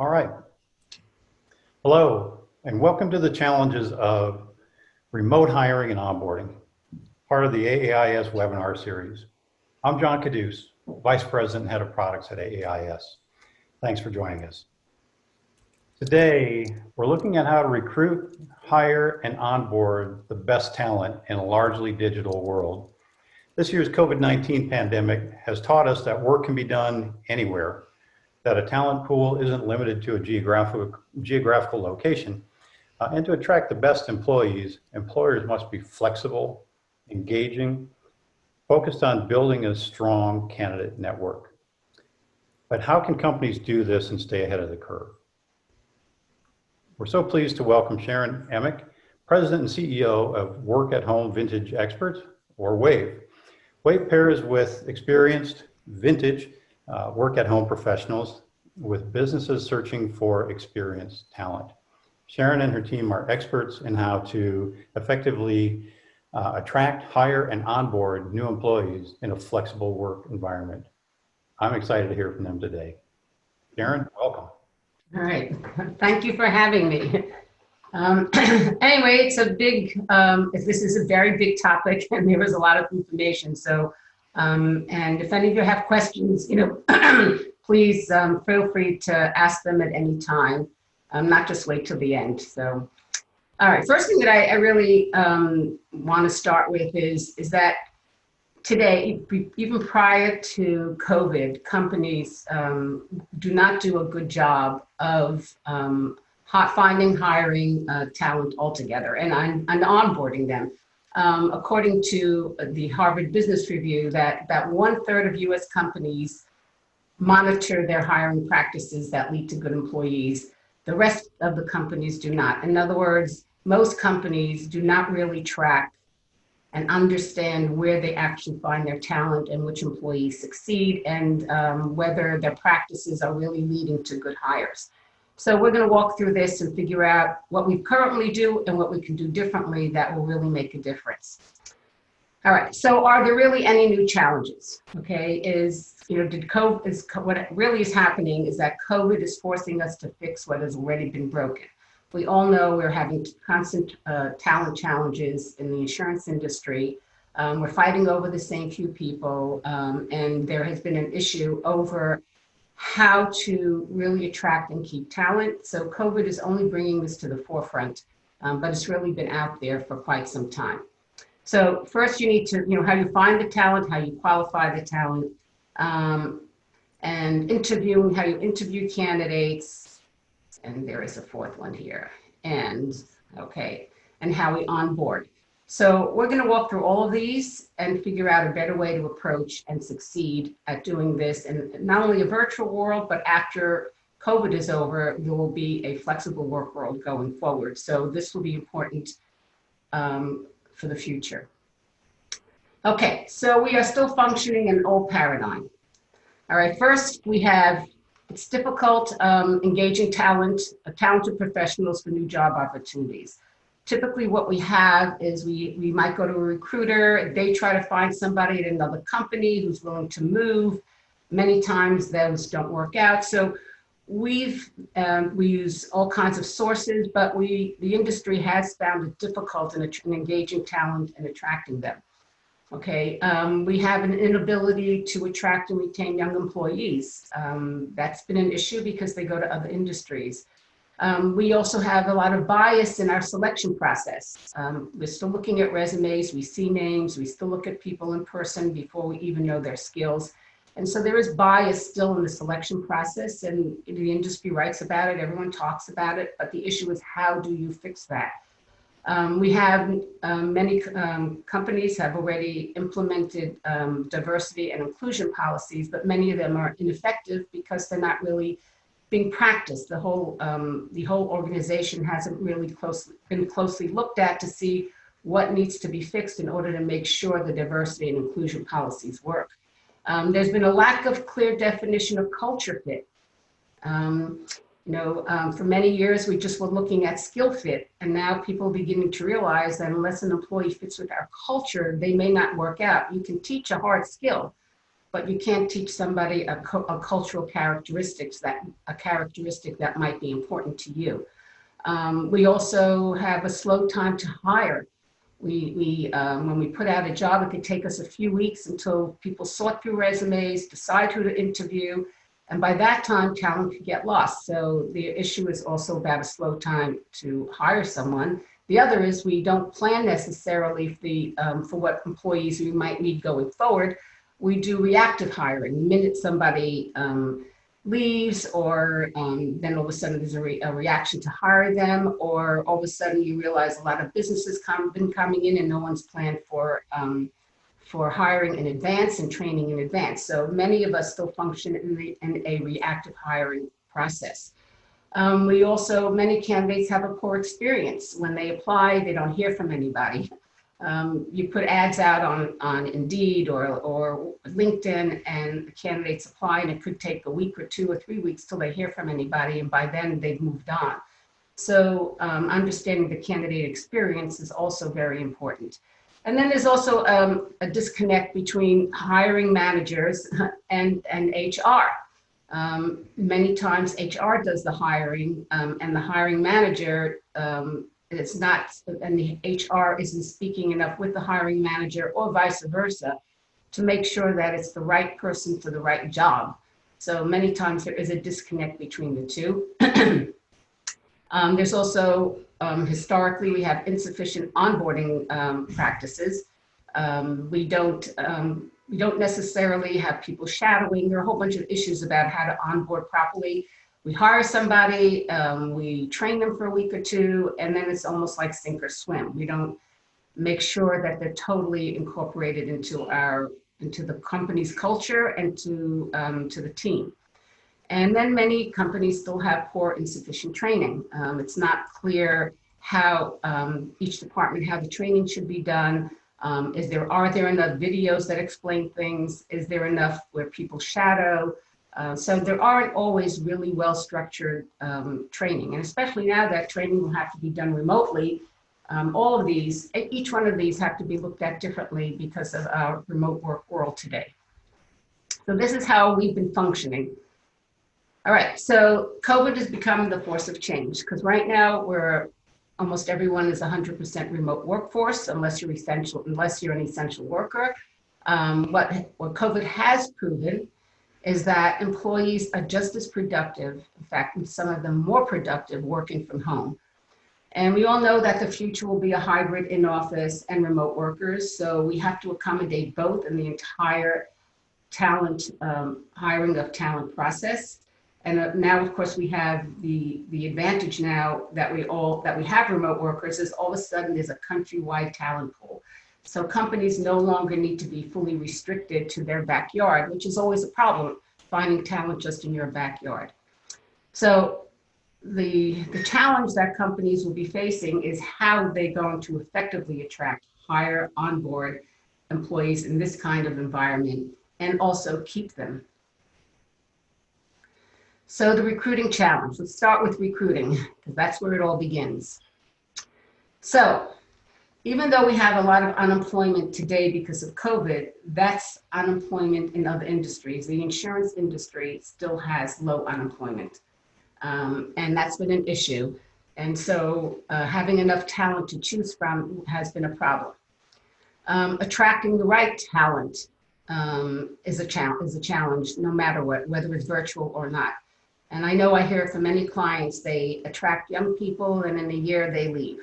All right. Hello, and welcome to the challenges of remote hiring and onboarding, part of the AAIS webinar series. I'm John Caduce, Vice President and Head of Products at AAIS. Thanks for joining us. Today, we're looking at how to recruit, hire, and onboard the best talent in a largely digital world. This year's COVID-19 pandemic has taught us that work can be done anywhere, that a talent pool isn't limited to a geographical location, and to attract the best employees, employers must be flexible, engaging, focused on building a strong candidate network. But how can companies do this and stay ahead of the curve? We're so pleased to welcome Sharon Emick, President and CEO of Work at Home Vintage Experts, or WAHVE. WAHVE pairs with experienced vintage work at home professionals with businesses searching for experienced talent. Sharon and her team are experts in how to effectively attract, hire, and onboard new employees in a flexible work environment. I'm excited to hear from them today. Sharon, welcome. All right, thank you for having me. Anyway, it's a big, this is a very big topic and there was a lot of information. So, and if any of you have questions, please feel free to ask them at any time, not just wait till the end. So, all right, first thing that I really want to start with is that today, even prior to COVID, companies do not do a good job of finding, hiring talent altogether and onboarding them. According to the Harvard Business Review, that 1/3 of US companies monitor their hiring practices that lead to good employees. The rest of the companies do not. In other words, most companies do not really track and understand where they actually find their talent and which employees succeed, and whether their practices are really leading to good hires. So we're going to walk through this and figure out what we currently do and what we can do differently that will really make a difference. All right, so are there really any new challenges? Okay, what really is happening is that COVID is forcing us to fix what has already been broken. We all know we're having constant talent challenges in the insurance industry. We're fighting over the same few people, and there has been an issue over how to really attract and keep talent. So COVID is only bringing this to the forefront, but it's really been out there for quite some time. So first you need to, how you find the talent, how you qualify the talent, and interviewing, how you interview candidates, and there is a fourth one here, and how we onboard. So we're going to walk through all of these and figure out a better way to approach and succeed at doing this in not only a virtual world, but after COVID is over, there will be a flexible work world going forward. So this will be important for the future. Okay, so we are still functioning in an old paradigm. All right, first it's difficult engaging talented professionals for new job opportunities. Typically what we have is we might go to a recruiter, they try to find somebody at another company who's willing to move. Many times those don't work out. So we use all kinds of sources, but the industry has found it difficult in engaging talent and attracting them. Okay, we have an inability to attract and retain young employees. That's been an issue because they go to other industries. We also have a lot of bias in our selection process. We're still looking at resumes, we see names, we still look at people in person before we even know their skills. And so there is bias still in the selection process, and the industry writes about it, everyone talks about it, but the issue is how do you fix that? We have many companies have already implemented diversity and inclusion policies, but many of them are ineffective because they're not really being practiced. The whole organization hasn't really been closely looked at to see what needs to be fixed in order to make sure the diversity and inclusion policies work. There's been a lack of clear definition of culture fit. For many years, we just were looking at skill fit, and now people are beginning to realize that unless an employee fits with our culture, they may not work out. You can teach a hard skill, but you can't teach somebody a cultural characteristic that might be important to you. We also have a slow time to hire. When we put out a job, it could take us a few weeks until people sort through resumes, decide who to interview, and by that time, talent could get lost. So the issue is also about a slow time to hire someone. The other is we don't plan necessarily for what employees we might need going forward. We do reactive hiring. The minute somebody leaves, or then all of a sudden there's a reaction to hire them, or all of a sudden you realize a lot of businesses been coming in and no one's planned for hiring in advance and training in advance. So many of us still function in a reactive hiring process. Many candidates have a poor experience. When they apply, they don't hear from anybody. You put ads out on Indeed or LinkedIn, and the candidates apply, and it could take a week or 2 or 3 weeks till they hear from anybody, and by then they've moved on. So understanding the candidate experience is also very important. And then there's also a disconnect between hiring managers and HR. Many times HR does the hiring, and the hiring manager it's not, and the HR isn't speaking enough with the hiring manager, or vice versa, to make sure that it's the right person for the right job. So many times there is a disconnect between the two. There's also, historically, we have insufficient onboarding practices. We don't necessarily have people shadowing. There are a whole bunch of issues about how to onboard properly. We hire somebody, we train them for a week or 2, and then it's almost like sink or swim. We don't make sure that they're totally incorporated into the company's culture and to the team. And then many companies still have poor, insufficient training. It's not clear how each department, how the training should be done. Are there enough videos that explain things? Is there enough where people shadow? So there aren't always really well-structured training, and especially now that training will have to be done remotely. Each one of these have to be looked at differently because of our remote work world today. So this is how we've been functioning. All right, so COVID has become the force of change, because right now almost everyone is 100% remote workforce, unless you're an essential worker. What COVID has proven is that employees are just as productive, in fact, some of them more productive, working from home. And we all know that the future will be a hybrid in-office and remote workers, so we have to accommodate both in the entire hiring of talent process. And now, of course, we have the advantage now that we have remote workers, is all of a sudden there's a countrywide talent pool. So companies no longer need to be fully restricted to their backyard, which is always a problem, finding talent just in your backyard. So the challenge that companies will be facing is how they're going to effectively attract, hire, onboard employees in this kind of environment, and also keep them. So the recruiting challenge, let's start with recruiting, because that's where it all begins. So even though we have a lot of unemployment today because of COVID, that's unemployment in other industries. The insurance industry still has low unemployment, and that's been an issue. And so having enough talent to choose from has been a problem. Attracting the right talent is a challenge, no matter what, whether it's virtual or not. And I know I hear from many clients, they attract young people and in a year they leave.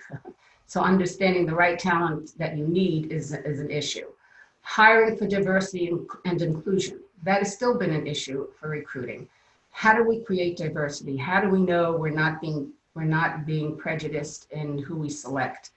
So understanding the right talent that you need is an issue. Hiring for diversity and inclusion, that has still been an issue for recruiting. How do we create diversity? How do we know we're not being prejudiced in who we select?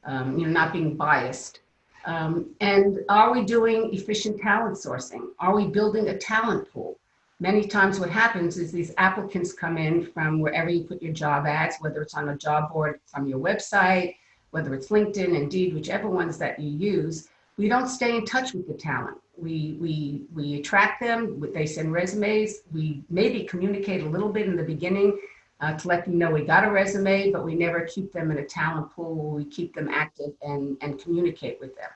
Not being biased. And are we doing efficient talent sourcing? Are we building a talent pool? Many times what happens is these applicants come in from wherever you put your job ads, whether it's on a job board from your website, whether it's LinkedIn, Indeed, whichever ones that you use. We don't stay in touch with the talent. We attract them, they send resumes, we maybe communicate a little bit in the beginning to let them know we got a resume, but we never keep them in a talent pool where we keep them active and communicate with them.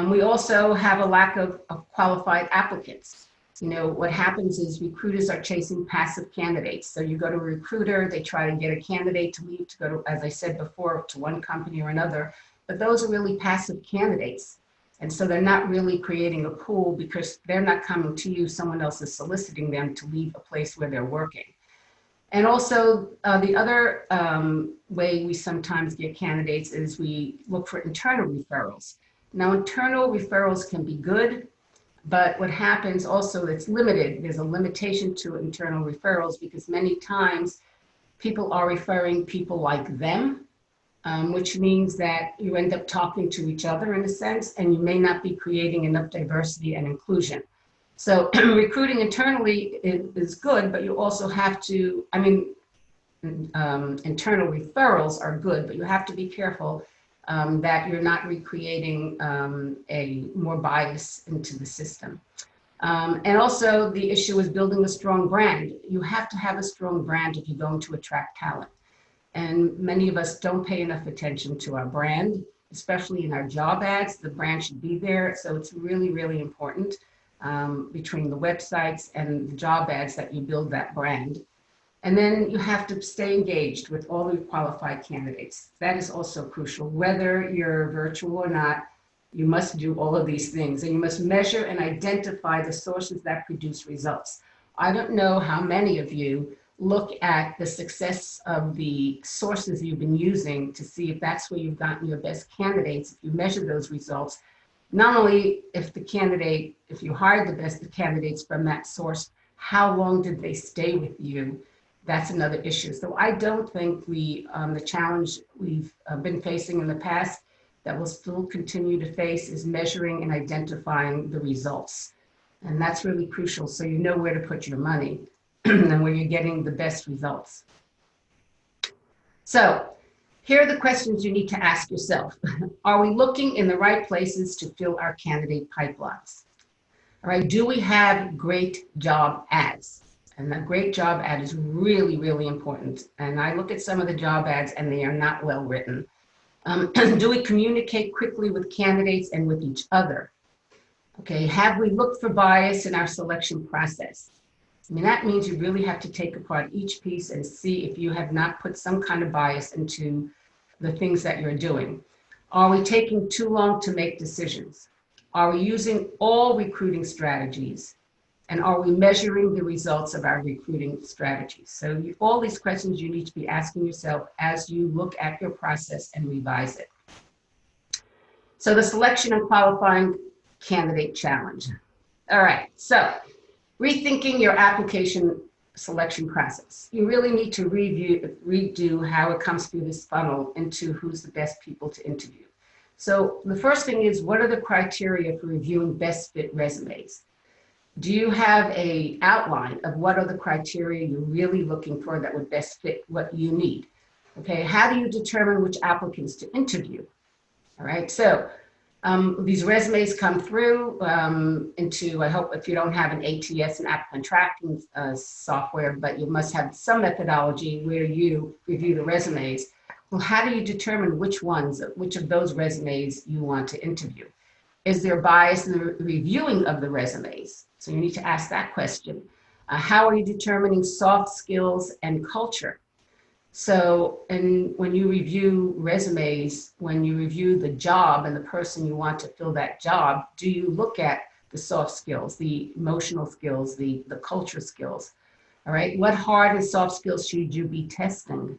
We also have a lack of qualified applicants. You know, what happens is recruiters are chasing passive candidates. So you go to a recruiter, they try to get a candidate to leave to go to, as I said before, to one company or another, but those are really passive candidates. And so they're not really creating a pool because they're not coming to you, someone else is soliciting them to leave a place where they're working. And also the other way we sometimes get candidates is we look for internal referrals. Now, internal referrals can be good, but what happens also, it's limited. There's a limitation to internal referrals because many times people are referring people like them, which means that you end up talking to each other in a sense, and you may not be creating enough diversity and inclusion. So recruiting internally is good, but you also have to, I mean, internal referrals are good, but you have to be careful that you're not recreating a more bias into the system. And also the issue is building a strong brand. You have to have a strong brand if you're going to attract talent. And many of us don't pay enough attention to our brand, especially in our job ads. The brand should be there. So it's really, really important between the websites and the job ads that you build that brand. And then you have to stay engaged with all the qualified candidates. That is also crucial. Whether you're virtual or not, you must do all of these things, and you must measure and identify the sources that produce results. I don't know how many of you look at the success of the sources you've been using to see if that's where you've gotten your best candidates. If you measure those results, not only if you hired the best candidates from that source, how long did they stay with you? That's another issue. So I don't think the challenge we've been facing in the past that we'll still continue to face is measuring and identifying the results. And that's really crucial, so you know where to put your money and where you're getting the best results. So here are the questions you need to ask yourself. Are we looking in the right places to fill our candidate pipelines? All right, do we have great job ads? And a great job ad is really, really important. And I look at some of the job ads and they are not well written. Do we communicate quickly with candidates and with each other? Okay, have we looked for bias in our selection process? I mean, that means you really have to take apart each piece and see if you have not put some kind of bias into the things that you're doing. Are we taking too long to make decisions? Are we using all recruiting strategies? And are we measuring the results of our recruiting strategies? So all these questions you need to be asking yourself as you look at your process and revise it. So the selection and qualifying candidate challenge. All right, so rethinking your application selection process. You really need to redo how it comes through this funnel into who's the best people to interview. So the first thing is, what are the criteria for reviewing best fit resumes? Do you have an outline of what are the criteria you're really looking for that would best fit what you need? Okay, how do you determine which applicants to interview? All right, so these resumes come through into, I hope if you don't have an ATS, an applicant tracking software, but you must have some methodology where you review the resumes. Well, how do you determine which of those resumes you want to interview? Is there bias in the reviewing of the resumes? So you need to ask that question. How are you determining soft skills and culture? So, and when you review resumes, when you review the job and the person you want to fill that job, do you look at the soft skills, the emotional skills, the culture skills? All right, what hard and soft skills should you be testing?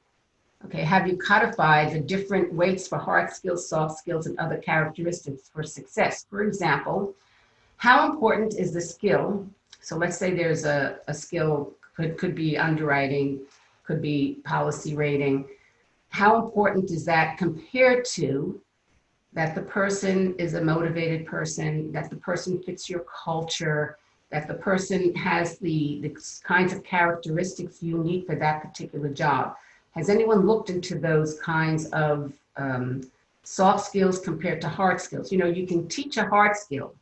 Okay, have you codified the different weights for hard skills, soft skills, and other characteristics for success? For example, how important is the skill? So let's say there's a skill, could be underwriting, could be policy rating. How important is that compared to that the person is a motivated person, that the person fits your culture, that the person has the kinds of characteristics you need for that particular job? Has anyone looked into those kinds of soft skills compared to hard skills? You know, you can teach a hard skill,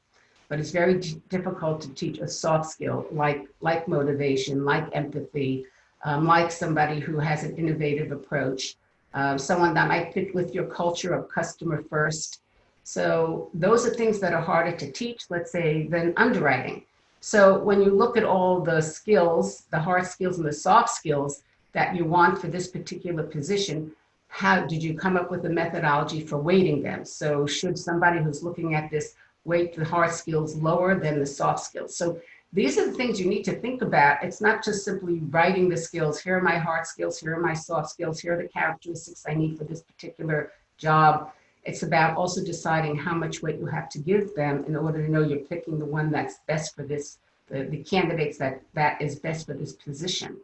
but it's very difficult to teach a soft skill like motivation, like empathy, like somebody who has an innovative approach, someone that might fit with your culture of customer first. So those are things that are harder to teach, let's say, than underwriting. So when you look at all the skills, the hard skills and the soft skills that you want for this particular position, how did you come up with a methodology for weighting them? So should somebody who's looking at this weight the hard skills lower than the soft skills? So these are the things you need to think about. It's not just simply writing the skills. Here are my hard skills. Here are my soft skills. Here are the characteristics I need for this particular job. It's about also deciding how much weight you have to give them in order to know you're picking the one that's best for this, the candidates that is best for this position.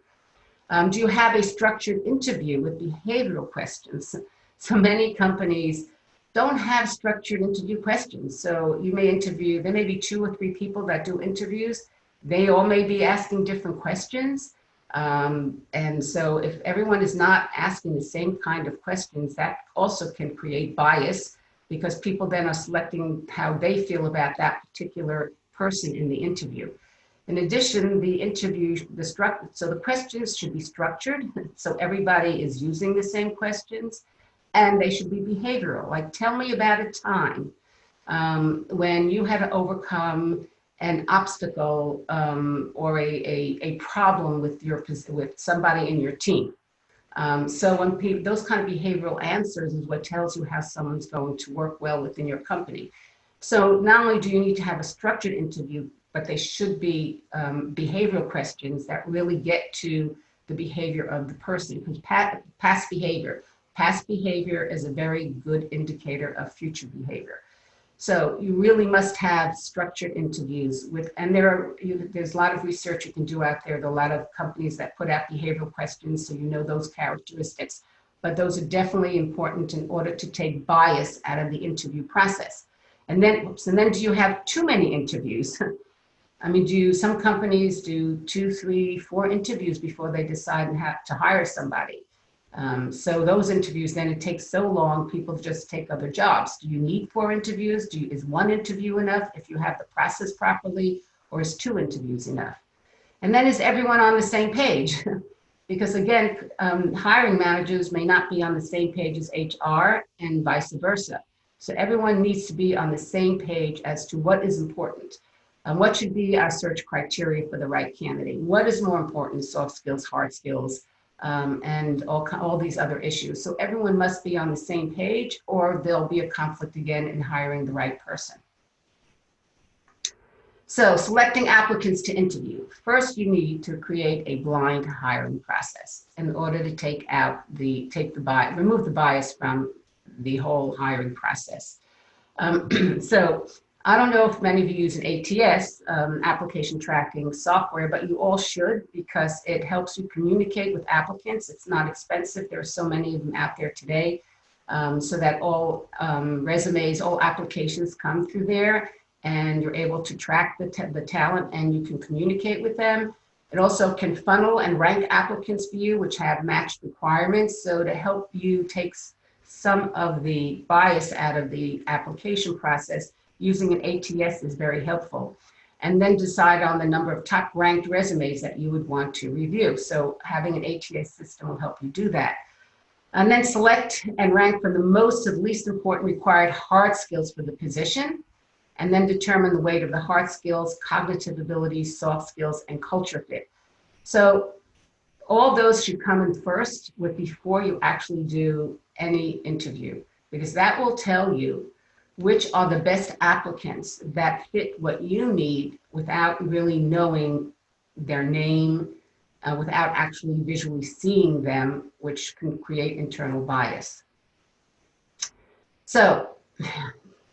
Do you have a structured interview with behavioral questions? So many companies don't have structured interview questions. So you may interview, there may be 2 or 3 people that do interviews. They all may be asking different questions. And so if everyone is not asking the same kind of questions, that also can create bias because people then are selecting how they feel about that particular person in the interview. In addition, the interview, so the questions should be structured, so everybody is using the same questions, and they should be behavioral. Like, tell me about a time when you had to overcome an obstacle or a problem with somebody in your team. So when those kind of behavioral answers is what tells you how someone's going to work well within your company. So not only do you need to have a structured interview, but they should be behavioral questions that really get to the behavior of the person. Because past behavior is a very good indicator of future behavior. So you really must have structured interviews and there's a lot of research you can do out there. There are a lot of companies that put out behavioral questions, so you know those characteristics. But those are definitely important in order to take bias out of the interview process. And then do you have too many interviews? I mean, some companies do 2, 3, 4 interviews before they decide to hire somebody. So those interviews, then it takes so long, people just take other jobs. Do you need 4 interviews? Is 1 interview enough if you have the process properly, or is 2 interviews enough? And then is everyone on the same page? Because again, hiring managers may not be on the same page as HR and vice versa. So everyone needs to be on the same page as to what is important. What should be our search criteria for the right candidate? What is more important, soft skills, hard skills, and all these other issues. So everyone must be on the same page, or there'll be a conflict again in hiring the right person. So selecting applicants to interview. First, you need to create a blind hiring process in order to remove the bias from the whole hiring process. So I don't know if many of you use an ATS, application tracking software, but you all should, because it helps you communicate with applicants. It's not expensive. There are so many of them out there today, so that all resumes, all applications come through there, and you're able to track the talent, and you can communicate with them. It also can funnel and rank applicants for you, which have matched requirements. So to help you take some of the bias out of the application process, using an ATS is very helpful. And then decide on the number of top ranked resumes that you would want to review. So having an ATS system will help you do that. And then select and rank for the most of least important required hard skills for the position. And then determine the weight of the hard skills, cognitive abilities, soft skills, and culture fit. So all those should come in first before you actually do any interview, because that will tell you which are the best applicants that fit what you need without really knowing their name, without actually visually seeing them, which can create internal bias. So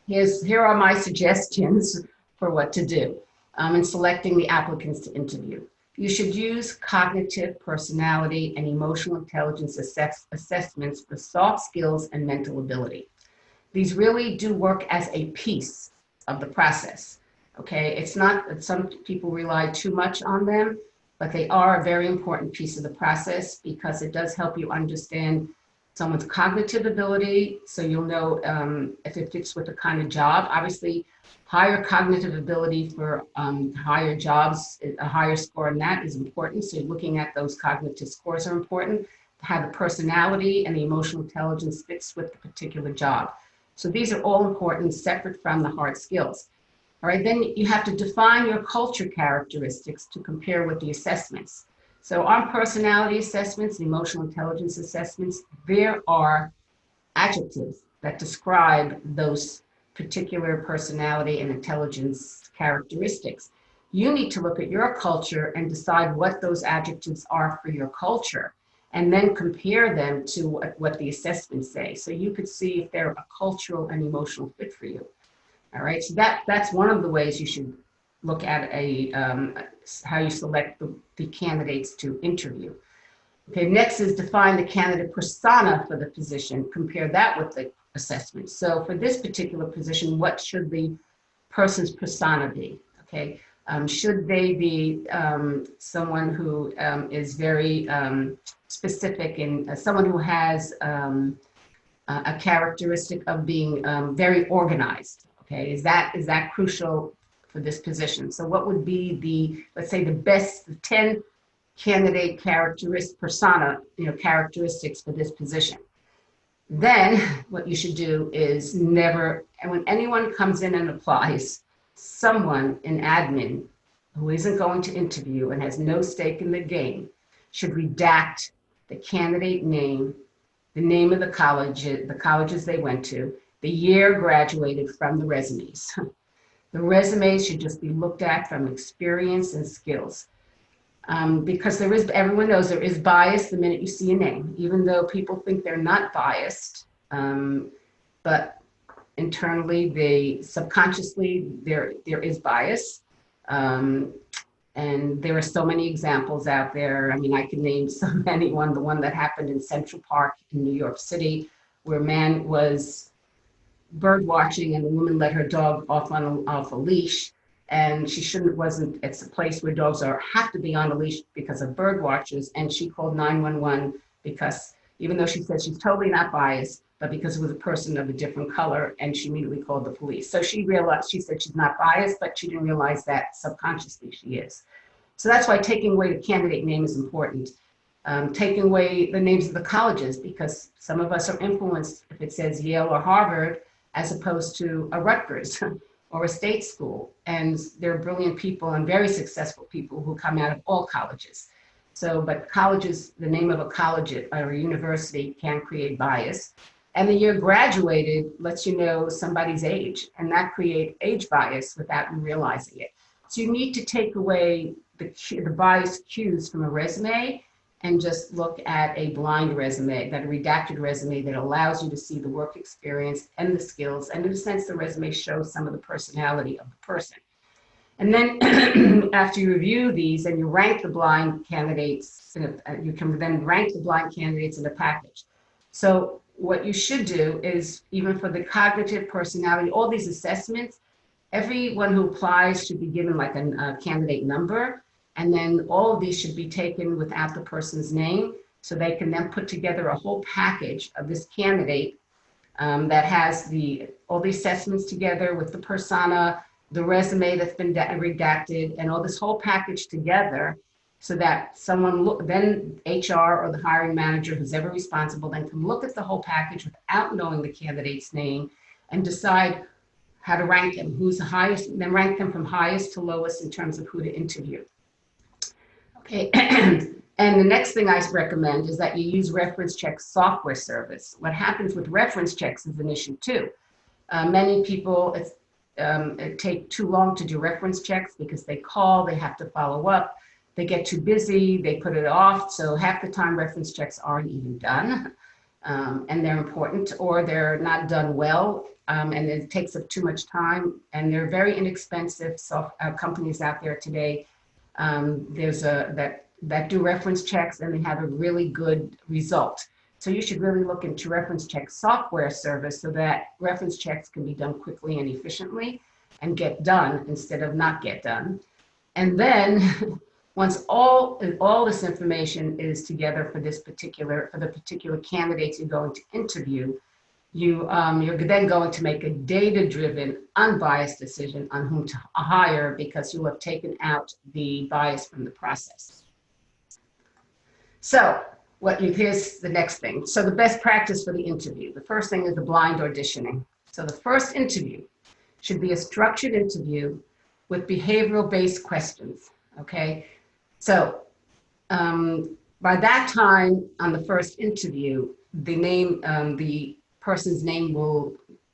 here are my suggestions for what to do in selecting the applicants to interview. You should use cognitive, personality, and emotional intelligence assessments for soft skills and mental ability. These really do work as a piece of the process, okay? It's not that some people rely too much on them, but they are a very important piece of the process because it does help you understand someone's cognitive ability, so you'll know if it fits with the kind of job. Obviously, higher cognitive ability for higher jobs, a higher score in that is important, so looking at those cognitive scores are important. How the personality and the emotional intelligence fits with the particular job. So these are all important, separate from the hard skills. All right, then you have to define your culture characteristics to compare with the assessments. So on personality assessments, emotional intelligence assessments, there are adjectives that describe those particular personality and intelligence characteristics. You need to look at your culture and decide what those adjectives are for your culture, and then compare them to what the assessments say. So you could see if they're a cultural and emotional fit for you. All right, so that's one of the ways you should look at how you select the candidates to interview. Okay, next is define the candidate persona for the position. Compare that with the assessment. So for this particular position, what should the person's persona be? Okay, should they be someone who is very specific and someone who has a characteristic of being very organized? Okay, is that crucial for this position? So what would be the, let's say, the best 10 candidate characteristics for this position? Then what you should do is never, and when anyone comes in and applies, someone in admin who isn't going to interview and has no stake in the game should redact the candidate name, the name of the colleges they went to, the year graduated from the resumes. The resumes should just be looked at from experience and skills. Because everyone knows there is bias the minute you see a name, even though people think they're not biased, but internally, subconsciously, there is bias. And there are so many examples out there. I mean, I can name so many. The one that happened in Central Park in New York City, where a man was bird watching and the woman let her dog off a leash, and it's a place where dogs have to be on a leash because of bird watchers, and she called 911 because even though she said she's totally not biased, but because it was a person of a different color, and she immediately called the police. So she said she's not biased, but she didn't realize that subconsciously she is. So that's why taking away the candidate name is important. Taking away the names of the colleges, because some of us are influenced if it says Yale or Harvard, as opposed to a Rutgers or a state school. And there are brilliant people and very successful people who come out of all colleges. So, but colleges, the name of a college or a university can create bias. And the year graduated lets you know somebody's age, and that creates age bias without you realizing it. So you need to take away the bias cues from a resume and just look at a blind resume, that a redacted resume that allows you to see the work experience and the skills. And in a sense, the resume shows some of the personality of the person. And then after you review these and you rank the blind candidates, you can then rank the blind candidates in a package. So what you should do is, even for the cognitive, personality, all these assessments, everyone who applies should be given like a candidate number. And then all of these should be taken without the person's name, so they can then put together a whole package of this candidate that has all the assessments together with the persona, the resume that's been redacted, and all this whole package together, so that then HR or the hiring manager, who's ever responsible, then can look at the whole package without knowing the candidate's name and decide how to rank them, who's the highest, and then rank them from highest to lowest in terms of who to interview. Okay, and the next thing I recommend is that you use reference check software service. What happens with reference checks is an issue too. Many people it take too long to do reference checks because they call, they have to follow up, they get too busy, they put it off. So half the time reference checks aren't even done, and they're important, or they're not done well, and it takes up too much time, and they're very inexpensive. Companies out there today, that do reference checks, and they have a really good result. So you should really look into reference check software service so that reference checks can be done quickly and efficiently and get done instead of not get done. And then once all this information is together for the particular candidates you're going to interview, you're then going to make a data-driven, unbiased decision on whom to hire, because you'll have taken out the bias from the process. So here's the next thing. So the best practice for the interview. The first thing is the blind auditioning. So the first interview should be a structured interview with behavioral-based questions, okay? So by that time on the first interview, the person's name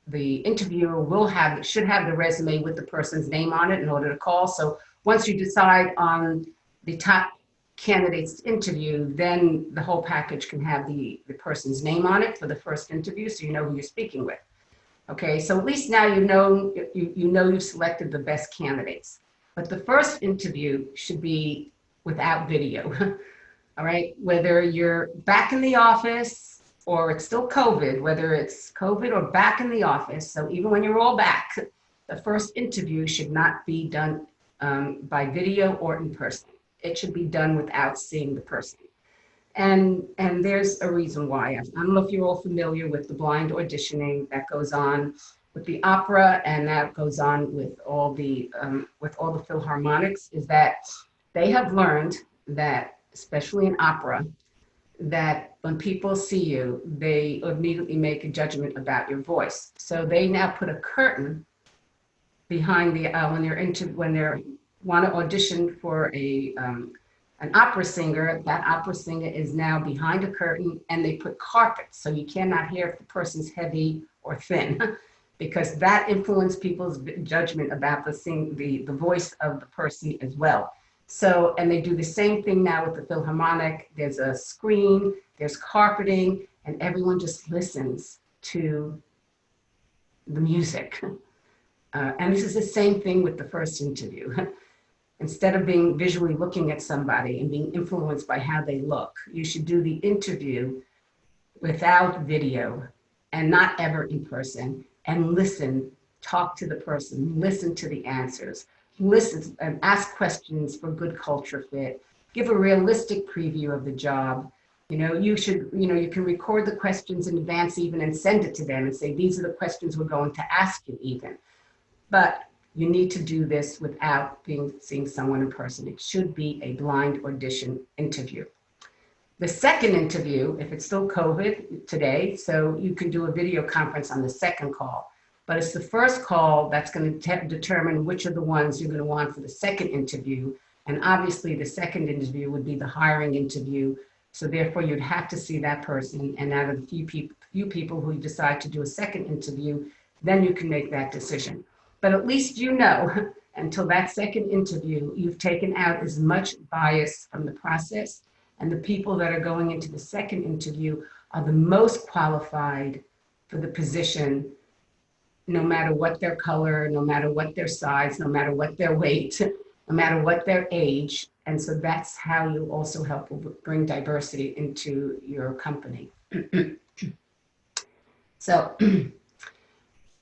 the interviewer should have the resume with the person's name on it in order to call. So once you decide on the top candidates to interview, then the whole package can have the person's name on it for the first interview, so you know who you're speaking with. Okay, so at least now you know you've selected the best candidates. But the first interview should be without video. All right, whether you're back in the office or it's still COVID, whether it's COVID or back in the office, so even when you're all back, the first interview should not be done by video or in person. It should be done without seeing the person. And there's a reason why. I don't know if you're all familiar with the blind auditioning that goes on with the opera, and that goes on with all the philharmonics, is that they have learned that, especially in opera, that when people see you, they immediately make a judgment about your voice. So they now put a curtain behind the when they want to audition for an opera singer. That opera singer is now behind a curtain, and they put carpets, so you cannot hear if the person's heavy or thin, because that influences people's judgment about the voice of the person as well. So, and they do the same thing now with the Philharmonic. There's a screen, there's carpeting, and everyone just listens to the music. And this is the same thing with the first interview. Instead of being visually looking at somebody and being influenced by how they look, you should do the interview without video and not ever in person, and listen, talk to the person, listen to the answers, listen and ask questions for good culture fit, give a realistic preview of the job. You can record the questions in advance even and send it to them and say, these are the questions we're going to ask you even. But you need to do this without seeing someone in person. It should be a blind audition interview. The second interview, if it's still COVID today, so you can do a video conference on the second call, but it's the first call that's going to determine which of the ones you're going to want for the second interview. And obviously the second interview would be the hiring interview. So therefore you'd have to see that person. And out of the few people who decide to do a second interview, then you can make that decision. But at least until that second interview, you've taken out as much bias from the process, and the people that are going into the second interview are the most qualified for the position, no matter what their color, no matter what their size, no matter what their weight, no matter what their age. And so that's how you also help bring diversity into your company. So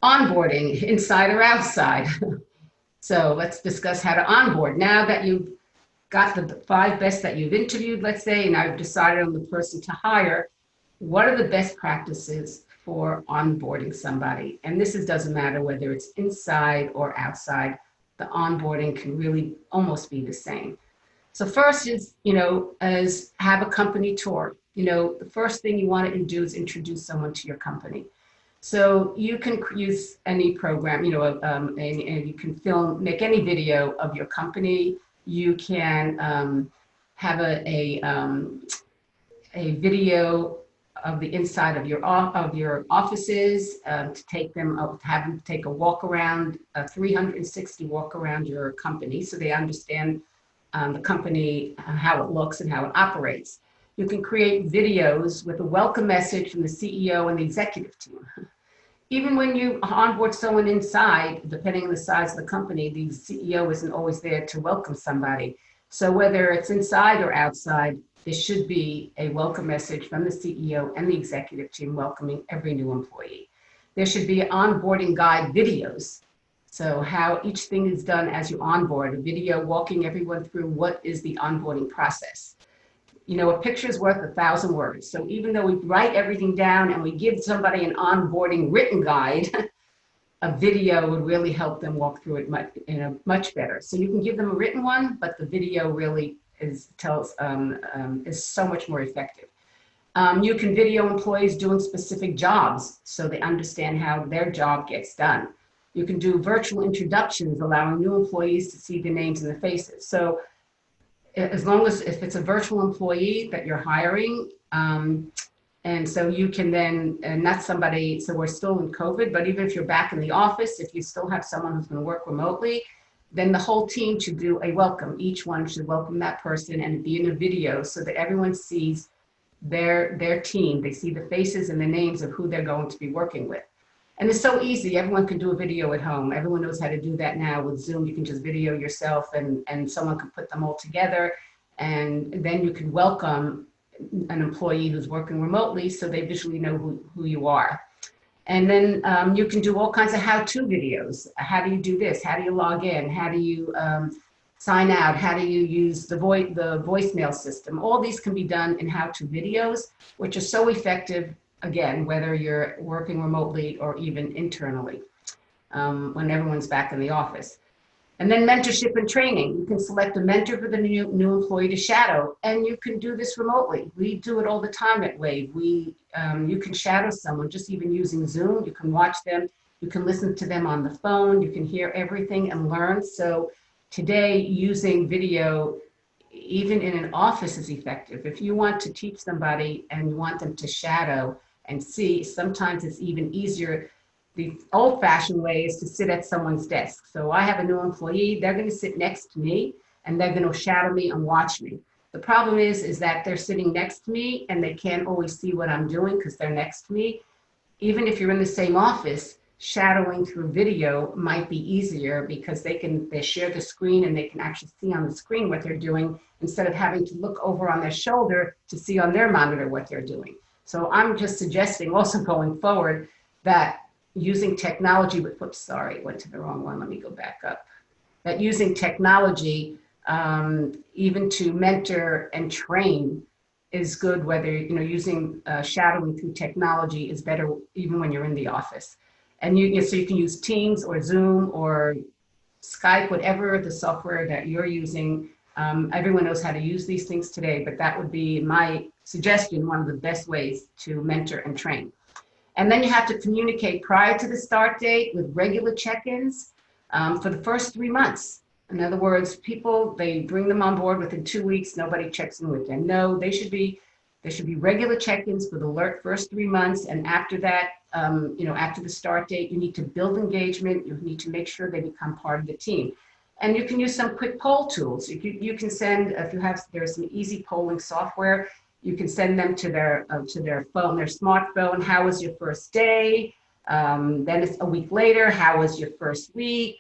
onboarding, inside or outside. So let's discuss how to onboard. Now that you've got the 5 best that you've interviewed, let's say, and I've decided on the person to hire, what are the best practices for onboarding somebody? And this doesn't matter whether it's inside or outside. The onboarding can really almost be the same. So first is, as have a company tour. The first thing you want to do is introduce someone to your company. So you can use any program, and you can make any video of your company. You can have a video of the inside of your offices to have them take a walk around, a 360 walk around your company, so they understand the company, how it looks and how it operates. You can create videos with a welcome message from the CEO and the executive team. Even when you onboard someone inside, depending on the size of the company, the CEO isn't always there to welcome somebody. So whether it's inside or outside, there should be a welcome message from the CEO and the executive team welcoming every new employee. There should be onboarding guide videos. So how each thing is done as you onboard, a video walking everyone through what is the onboarding process. A picture is worth 1,000 words. So even though we write everything down and we give somebody an onboarding written guide, a video would really help them walk through it much better. So you can give them a written one, but the video really is so much more effective. You can video employees doing specific jobs so they understand how their job gets done. You can do virtual introductions, allowing new employees to see the names and the faces. So as long as if it's a virtual employee that you're hiring, and so you can then, and not somebody, so we're still in COVID, but even if you're back in the office, if you still have someone who's going to work remotely, then the whole team should do a welcome. Each one should welcome that person and be in a video so that everyone sees their team. They see the faces and the names of who they're going to be working with. And it's so easy. Everyone can do a video at home. Everyone knows how to do that now with Zoom. You can just video yourself and someone can put them all together. And then you can welcome an employee who's working remotely so they visually know who you are. And then you can do all kinds of how-to videos. How do you do this? How do you log in? How do you sign out? How do you use the voicemail system? All these can be done in how-to videos, which are so effective, again, whether you're working remotely or even internally, when everyone's back in the office. And then mentorship and training. You can select a mentor for the new employee to shadow, and you can do this remotely. We do it all the time at WAHVE. You can shadow someone just even using Zoom. You can watch them. You can listen to them on the phone. You can hear everything and learn. So today, using video, even in an office, is effective. If you want to teach somebody and you want them to shadow and see, sometimes it's even easier. The old-fashioned way is to sit at someone's desk. So I have a new employee, they're going to sit next to me and they're going to shadow me and watch me. The problem is that they're sitting next to me and they can't always see what I'm doing because they're next to me. Even if you're in the same office, shadowing through video might be easier because they share the screen and they can actually see on the screen what they're doing instead of having to look over on their shoulder to see on their monitor what they're doing. So I'm just suggesting also going forward that using technology, whoops, sorry, went to the wrong one. Let me go back up. That using technology, even to mentor and train, is good. Whether using shadowing through technology is better, even when you're in the office. And so you can use Teams or Zoom or Skype, whatever the software that you're using. Everyone knows how to use these things today, but that would be my suggestion. One of the best ways to mentor and train. And then you have to communicate prior to the start date with regular check-ins for the first 3 months. In other words, people, they bring them on board within 2 weeks, nobody checks in with them. No, there should be regular check-ins for the first 3 months. And after that, after the start date, you need to build engagement. You need to make sure they become part of the team. And you can use some quick poll tools. You can send, there's some easy polling software. You can send them to their phone, their smartphone. How was your first day? Then it's a week later. How was your first week?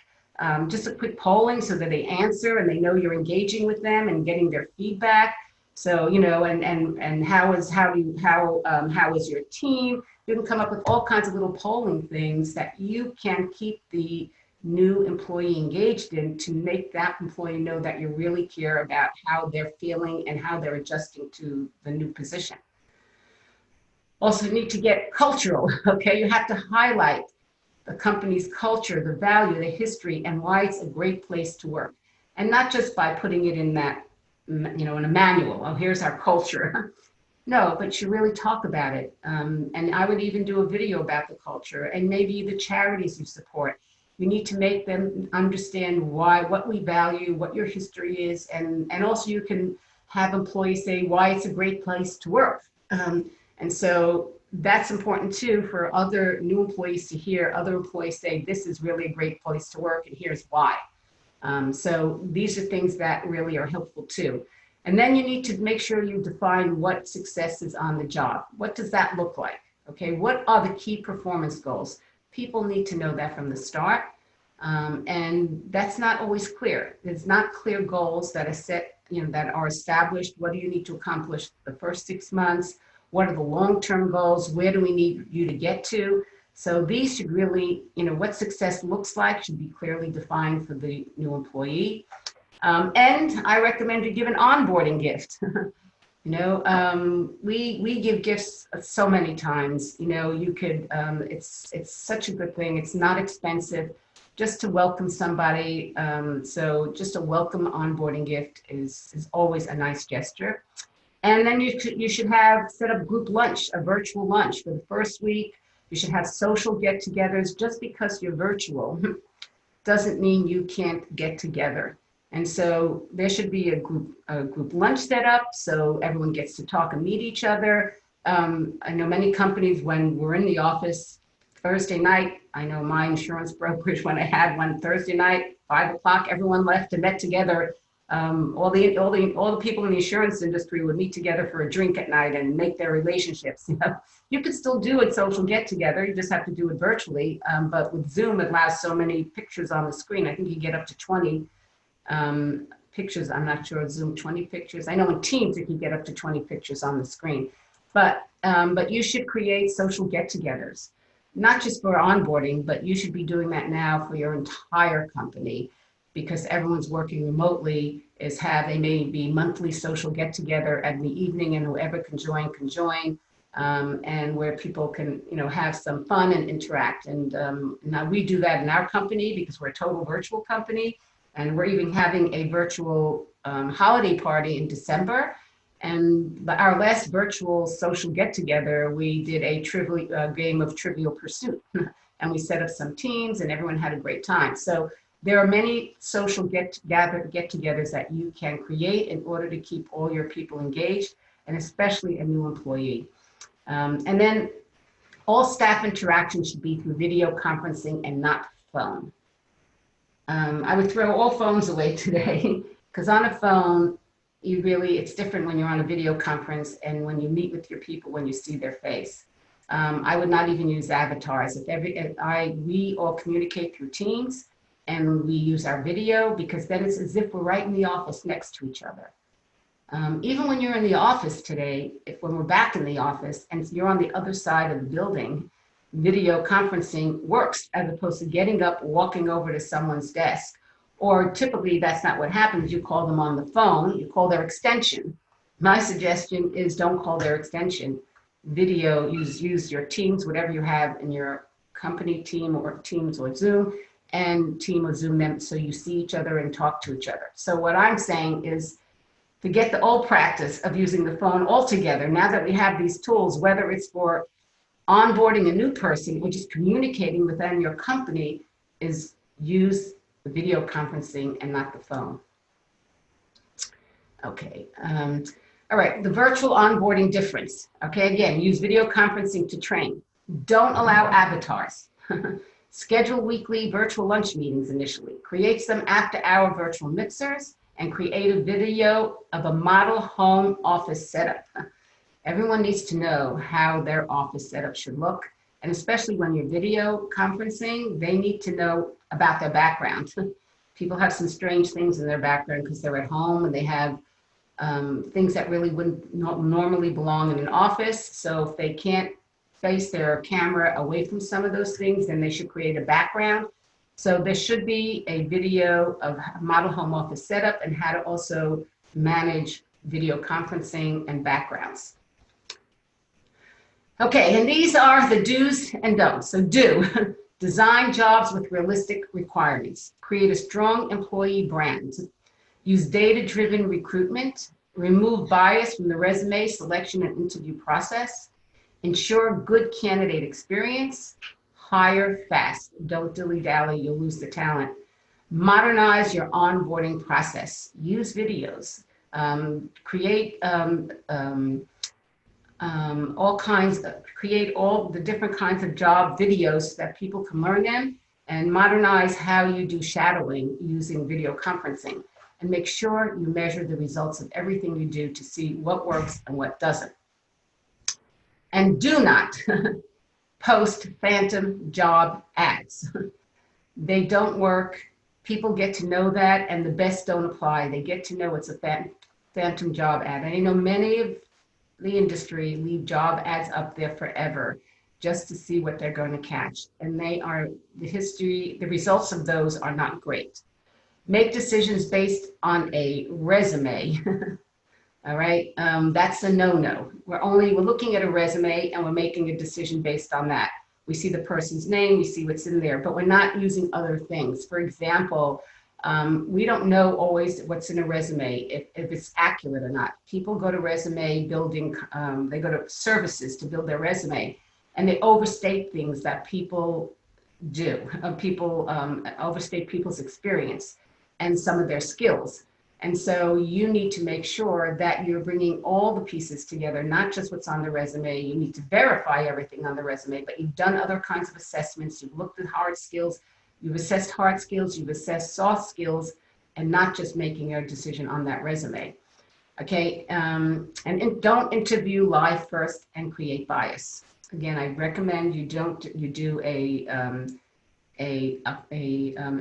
Just a quick polling so that they answer and they know you're engaging with them and getting their feedback. So and how is your team? You can come up with all kinds of little polling things that you can keep the new employee engaged in to make that employee know that you really care about how they're feeling and how they're adjusting to the new position. Also, you need to get cultural, okay? You have to highlight the company's culture, the value, the history, and why it's a great place to work. And not just by putting it in that, in a manual, oh, here's our culture. No, but you really talk about it. And I would even do a video about the culture and maybe the charities you support. You need to make them understand what we value, what your history is, and also you can have employees say why it's a great place to work. And so that's important too for other new employees to hear other employees say, this is really a great place to work and here's why. So these are things that really are helpful too. And then you need to make sure you define what success is on the job. What does that look like? Okay, what are the key performance goals? People need to know that from the start. And that's not always clear. There's not clear goals that are set, that are established. What do you need to accomplish the first 6 months? What are the long-term goals? Where do we need you to get to? So these should really, what success looks like should be clearly defined for the new employee. And I recommend you give an onboarding gift. We give gifts so many times. You could. It's such a good thing. It's not expensive, just to welcome somebody. So just a welcome onboarding gift is always a nice gesture. And then you should have set up group lunch, a virtual lunch for the first week. You should have social get-togethers. Just because you're virtual doesn't mean you can't get together. And so there should be a group lunch set up so everyone gets to talk and meet each other. I know many companies, when we're in the office Thursday night, I know my insurance brokerage, when I had one Thursday night, 5 o'clock, everyone left and met together. All the people in the insurance industry would meet together for a drink at night and make their relationships. You know, you could still do a social get together. You just have to do it virtually. But with Zoom, it allows so many pictures on the screen. I think you get up to 20 pictures. I'm not sure Zoom 20 pictures. I know in Teams you can get up to 20 pictures on the screen. But you should create social get-togethers, not just for onboarding, but you should be doing that now for your entire company, because everyone's working remotely. They may be monthly social get-together in the evening, and whoever can join, and where people can, you know, have some fun and interact. And now we do that in our company because we're a total virtual company, and we're even having a virtual holiday party in December. And our last virtual social get-together, we did a game of Trivial Pursuit, and we set up some teams, and everyone had a great time. So there are many social get-togethers that you can create in order to keep all your people engaged, and especially a new employee. And then all staff interaction should be through video conferencing and not phone. I would throw all phones away today, because on a phone, it's different when you're on a video conference and when you meet with your people, when you see their face. I would not even use avatars. We all communicate through Teams, and we use our video, because then it's as if we're right in the office next to each other. Even when you're in the office today, when we're back in the office and you're on the other side of the building, video conferencing works as opposed to getting up, walking over to someone's desk. Or typically that's not what happens. You call them on the phone, you call their extension. My suggestion is don't call their extension. Video, use your Teams, whatever you have in your company team, or Teams or Zoom, and Team or Zoom them so you see each other and talk to each other. So what I'm saying is forget the old practice of using the phone altogether. Now that we have these tools, whether it's for onboarding a new person or just communicating within your company, is use the video conferencing and not the phone. Okay. All right, the virtual onboarding difference. Okay, again, use video conferencing to train. Don't allow avatars. Schedule weekly virtual lunch meetings initially. Create some after-hour virtual mixers and create a video of a model home office setup. Everyone needs to know how their office setup should look. And especially when you're video conferencing, they need to know about their background. People have some strange things in their background because they're at home and they have things that really wouldn't normally belong in an office. So if they can't face their camera away from some of those things, then they should create a background. So there should be a video of model home office setup and how to also manage video conferencing and backgrounds. Okay, and these are the do's and don'ts. So do, design jobs with realistic requirements. Create a strong employee brand. Use data-driven recruitment. Remove bias from the resume selection and interview process. Ensure good candidate experience. Hire fast. Don't dilly-dally, you'll lose the talent. Modernize your onboarding process. Use videos. Create all the different kinds of job videos that people can learn in, and modernize how you do shadowing using video conferencing. And make sure you measure the results of everything you do to see what works and what doesn't. And do not post phantom job ads. They don't work. People get to know that, and the best don't apply. They get to know it's a phantom job ad. And I know many of the industry leave job ads up there forever just to see what they're going to catch. And the results of those are not great. Make decisions based on a resume. All right, that's a no-no. We're looking at a resume and we're making a decision based on that. We see the person's name, we see what's in there, but we're not using other things. For example, We don't know always what's in a resume, if it's accurate or not. People go to resume building, they go to services to build their resume, and they overstate things that people do. People overstate people's experience and some of their skills. And so you need to make sure that you're bringing all the pieces together, not just what's on the resume. You need to verify everything on the resume, but you've done other kinds of assessments. You've looked at hard skills, you've assessed hard skills, you've assessed soft skills, and not just making a decision on that resume. Okay, don't interview live first and create bias. Again, I recommend you do a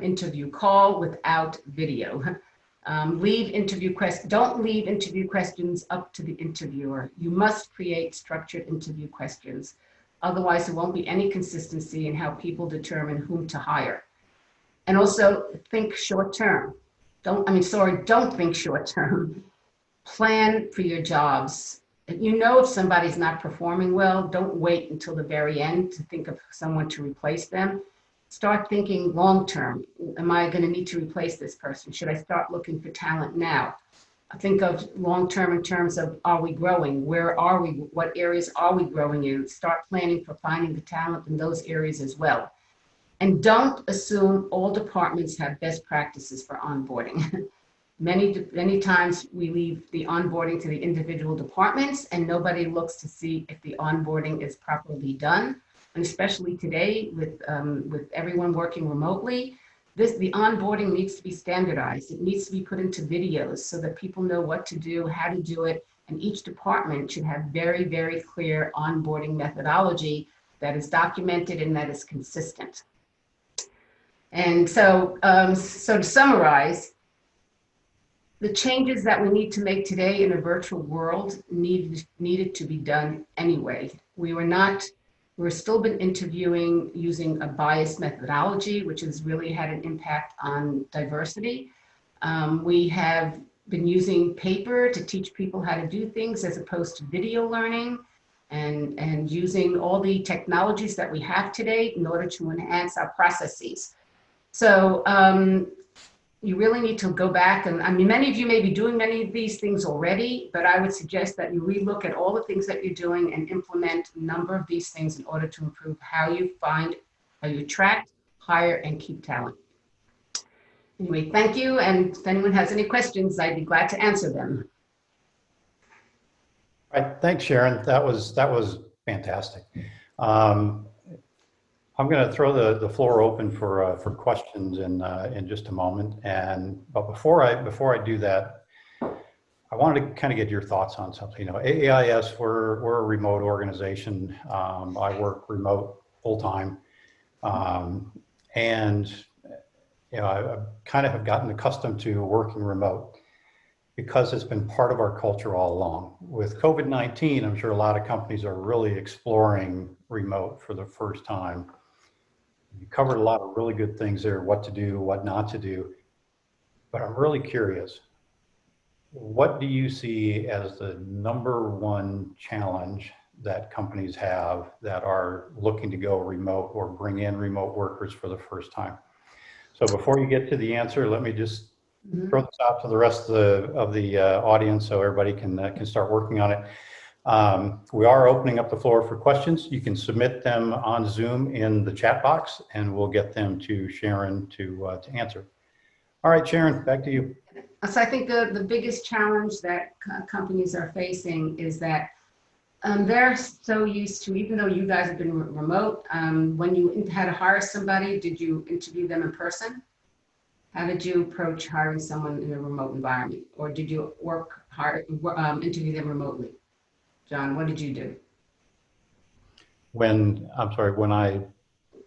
interview call without video. Don't leave interview questions up to the interviewer. You must create structured interview questions. Otherwise, there won't be any consistency in how people determine whom to hire. And also think short term. Don't think short term. Plan for your jobs. If you know if somebody's not performing well, don't wait until the very end to think of someone to replace them. Start thinking long term. Am I going to need to replace this person? Should I start looking for talent now? Think of long term in terms of, are we growing? Where are we? What areas are we growing in? Start planning for finding the talent in those areas as well. And don't assume all departments have best practices for onboarding. Many times we leave the onboarding to the individual departments and nobody looks to see if the onboarding is properly done. And especially today with everyone working remotely, the onboarding needs to be standardized. It needs to be put into videos so that people know what to do, how to do it, and each department should have very, very clear onboarding methodology that is documented and that is consistent. And so, to summarize, the changes that we need to make today in a virtual world needed to be done anyway. We're still been interviewing using a biased methodology, which has really had an impact on diversity. We have been using paper to teach people how to do things as opposed to video learning, and using all the technologies that we have today in order to enhance our processes. So you really need to go back, and many of you may be doing many of these things already, but I would suggest that you relook at all the things that you're doing and implement a number of these things in order to improve how you attract, hire, and keep talent. Anyway, thank you, and if anyone has any questions, I'd be glad to answer them. All right, thanks, Sharon. That was fantastic. I'm going to throw the floor open for questions in just a moment. But before I do that, I wanted to kind of get your thoughts on something. You know, AAIS, we're a remote organization. I work remote full time, and you know, I kind of have gotten accustomed to working remote because it's been part of our culture all along. With COVID-19, I'm sure a lot of companies are really exploring remote for the first time. You covered a lot of really good things there, what to do, what not to do. But I'm really curious, what do you see as the #1 challenge that companies have that are looking to go remote or bring in remote workers for the first time? So before you get to the answer, let me just throw this out to the rest of the audience so everybody can start working on it. We are opening up the floor for questions. You can submit them on Zoom in the chat box, and we'll get them to Sharon to answer. All right, Sharon, back to you. So I think the biggest challenge that companies are facing is that they're so used to, even though you guys have been remote, when you had to hire somebody, did you interview them in person? How did you approach hiring someone in a remote environment? Or did you interview them remotely? John, what did you do? When I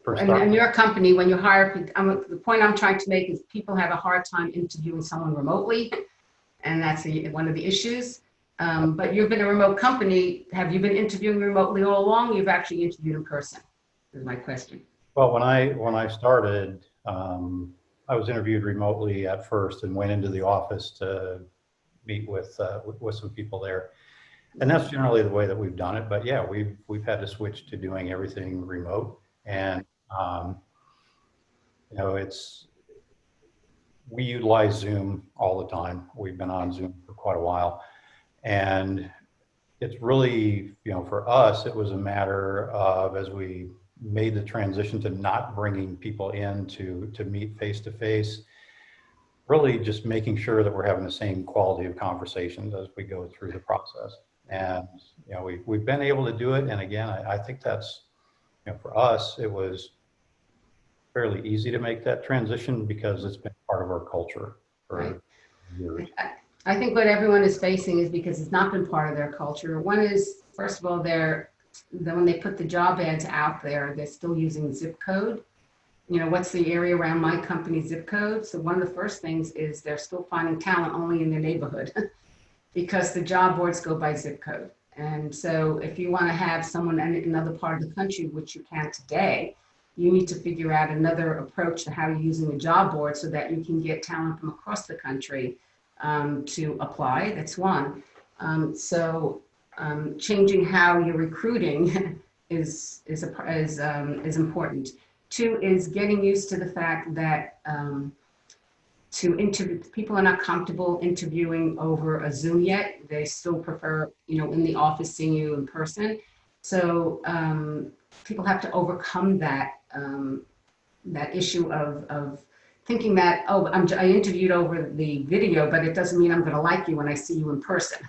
first started. In your company, when you hire, the point I'm trying to make is people have a hard time interviewing someone remotely, and that's one of the issues. But you've been a remote company. Have you been interviewing remotely all along? You've actually interviewed in person, is my question. Well, when I started, I was interviewed remotely at first and went into the office to meet with some people there. And that's generally the way that we've done it. But yeah, we've had to switch to doing everything remote. And you know, we utilize Zoom all the time. We've been on Zoom for quite a while. And it's really, for us, it was a matter of, as we made the transition to not bringing people in to meet face to face, really just making sure that we're having the same quality of conversations as we go through the process. And, we've been able to do it. And again, I think that's, for us, it was fairly easy to make that transition because it's been part of our culture for years. I think what everyone is facing is because it's not been part of their culture. One is, first of all, when they put the job ads out there, they're still using zip code. What's the area around my company's zip code? So one of the first things is they're still finding talent only in their neighborhood because the job boards go by zip code. And so if you want to have someone in another part of the country, which you can today, you need to figure out another approach to how you're using the job board so that you can get talent from across the country to apply. That's one. Changing how you're recruiting is important. Two is getting used to the fact that people are not comfortable interviewing over a Zoom yet. They still prefer, in the office, seeing you in person. So people have to overcome that issue of thinking that, I interviewed over the video, but it doesn't mean I'm going to like you when I see you in person.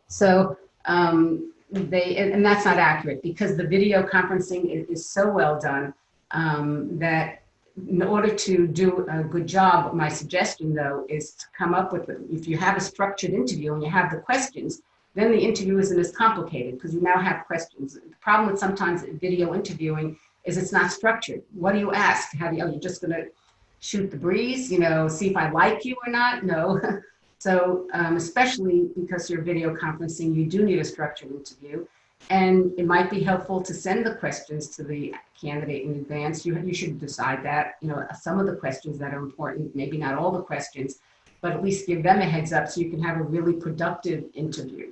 So and that's not accurate, because the video conferencing is so well done that in order to do a good job, my suggestion though is to come up with, if you have a structured interview and you have the questions, then the interview isn't as complicated because you now have questions. The problem with sometimes video interviewing is it's not structured. What do you ask? You're just going to shoot the breeze, see if I like you or not? No. So especially because you're video conferencing, you do need a structured interview. And it might be helpful to send the questions to the candidate in advance. You should decide that, some of the questions that are important, maybe not all the questions, but at least give them a heads up so you can have a really productive interview.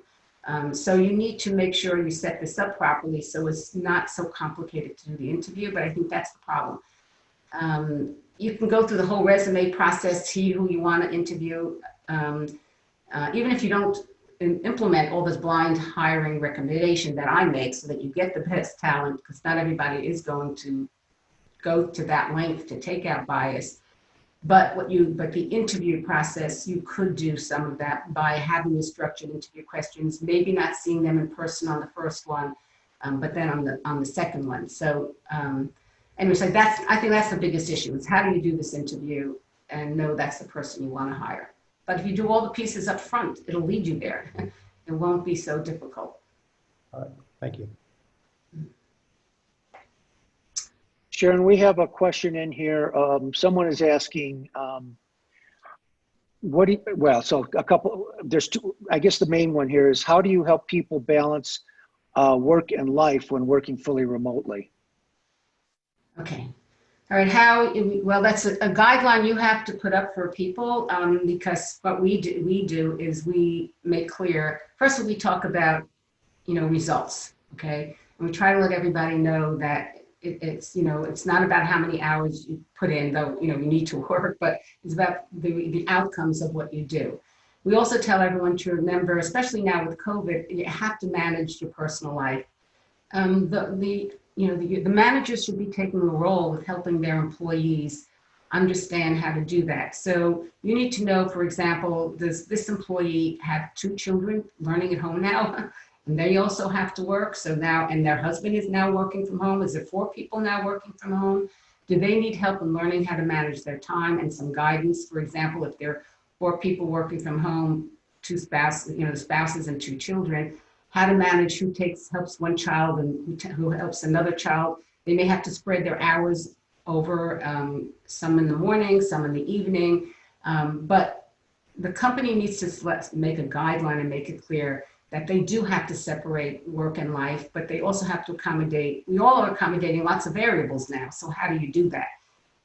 So you need to make sure you set this up properly so it's not so complicated to do the interview, but I think that's the problem. You can go through the whole resume process, see who you want to interview, even if you don't implement all this blind hiring recommendation that I make so that you get the best talent, because not everybody is going to go to that length to take out bias. But the interview process, you could do some of that by having the structured interview questions, maybe not seeing them in person on the first one, but then on the second one. So anyway, so I think that's the biggest issue, is how do you do this interview and know that's the person you want to hire. But if you do all the pieces up front, it'll lead you there. It won't be so difficult. All right, thank you. Sharon, we have a question in here. Someone is asking, so a couple, there's two, I guess the main one here is, how do you help people balance work and life when working fully remotely? Okay. All right, well, that's a guideline you have to put up for people, because what we do is we make clear, first we talk about, results, okay? And we try to let everybody know that it's not about how many hours you put in, though, you need to work, but it's about the outcomes of what you do. We also tell everyone to remember, especially now with COVID, you have to manage your personal life. The managers should be taking a role with helping their employees understand how to do that. So you need to know, for example, does this employee have 2 children learning at home now? And they also have to work. So now, and their husband is now working from home. Is there 4 people now working from home? Do they need help in learning how to manage their time and some guidance? For example, if there are 4 people working from home, 2 spouses, the spouses and 2 children, how to manage who helps one child and who helps another child. They may have to spread their hours over, some in the morning, some in the evening, but the company needs to make a guideline and make it clear that they do have to separate work and life, but they also have to accommodate, we all are accommodating lots of variables now, so how do you do that?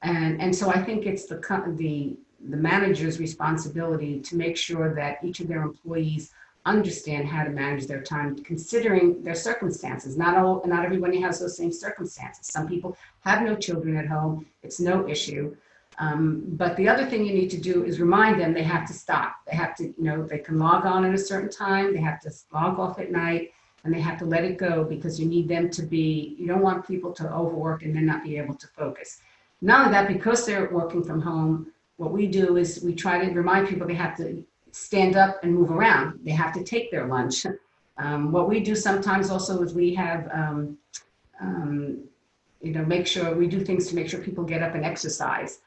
And so I think it's the manager's responsibility to make sure that each of their employees understand how to manage their time, considering their circumstances. Not everybody has those same circumstances. Some people have no children at home, it's no issue. But the other thing you need to do is remind them they have to stop. They have to, they can log on at a certain time, they have to log off at night, and they have to let it go because you need them to be, you don't want people to overwork and then not be able to focus. Not only that, because they're working from home, what we do is we try to remind people they have to stand up and move around. They have to take their lunch. What we do sometimes also is we have, make sure we do things to make sure people get up and exercise.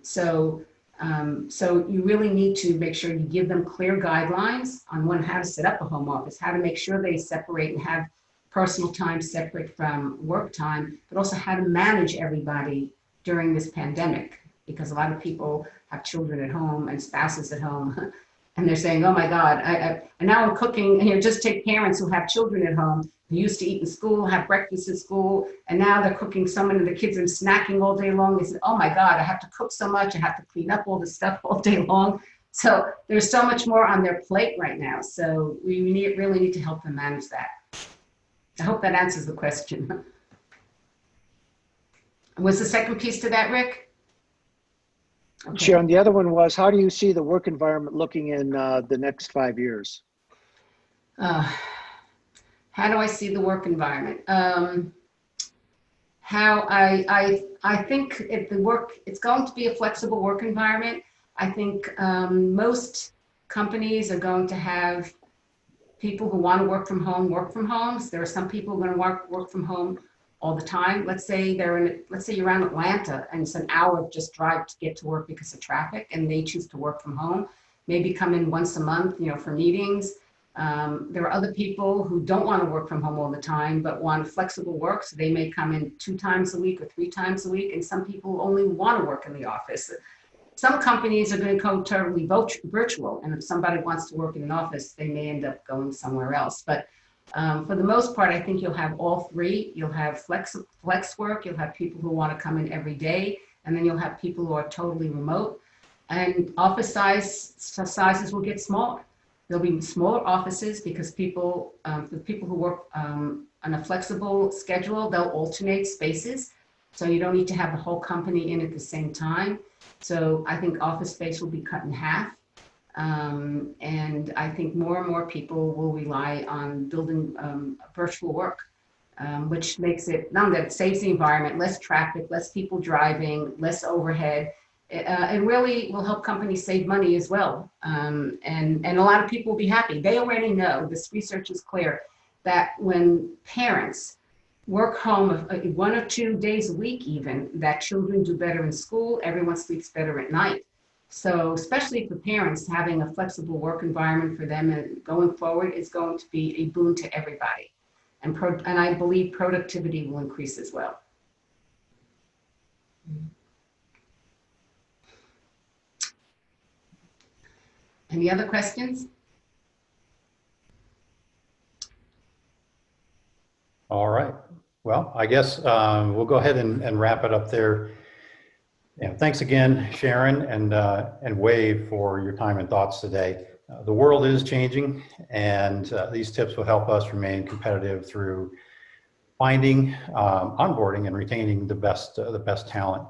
So you really need to make sure you give them clear guidelines on how to set up a home office, how to make sure they separate and have personal time separate from work time, but also how to manage everybody during this pandemic, because a lot of people have children at home and spouses at home, and they're saying, oh my God, and now I'm cooking, and just take parents who have children at home, who used to eat in school, have breakfast at school, and now they're cooking so many of the kids and snacking all day long. They said, oh my God, I have to cook so much, I have to clean up all this stuff all day long. So there's so much more on their plate right now. So we really need to help them manage that. I hope that answers the question. Was the second piece to that, Rick? Okay. Sharon, the other one was, how do you see the work environment looking in the next 5 years? How do I see the work environment? How I think it's going to be a flexible work environment. I think most companies are going to have people who want to work from home, work from home. So there are some people who are going to work from home all the time. Let's say you're around Atlanta and it's an hour just drive to get to work because of traffic, and they choose to work from home. Maybe come in once a month, for meetings. There are other people who don't want to work from home all the time, but want flexible work. So they may come in 2 times a week or 3 times a week. And some people only want to work in the office. Some companies are going to go totally virtual. And if somebody wants to work in an office, they may end up going somewhere else. But for the most part, I think you'll have all 3. You'll have flex work. You'll have people who want to come in every day. And then you'll have people who are totally remote. And office sizes will get smaller. There'll be smaller offices because the people who work on a flexible schedule, they'll alternate spaces. So you don't need to have the whole company in at the same time. So I think office space will be cut in half. And I think more and more people will rely on building virtual work, which makes it, not that it saves the environment, less traffic, less people driving, less overhead. It really will help companies save money as well. And a lot of people will be happy. They already know, this research is clear, that when parents work home 1 or 2 days a week even, that children do better in school, everyone sleeps better at night. So especially for parents, having a flexible work environment for them and going forward is going to be a boon to everybody. And I believe productivity will increase as well. Any other questions? All right. Well, I guess we'll go ahead and wrap it up there. Yeah, thanks again, Sharon and WAHVE, for your time and thoughts today. The world is changing, and these tips will help us remain competitive through finding, onboarding, and retaining the best talent.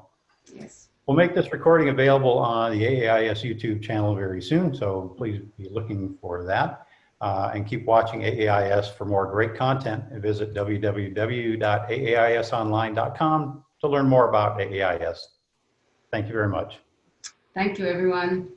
Yes. We'll make this recording available on the AAIS YouTube channel very soon, so please be looking for that. And keep watching AAIS for more great content, and visit www.aaisonline.com to learn more about AAIS. Thank you very much. Thank you, everyone.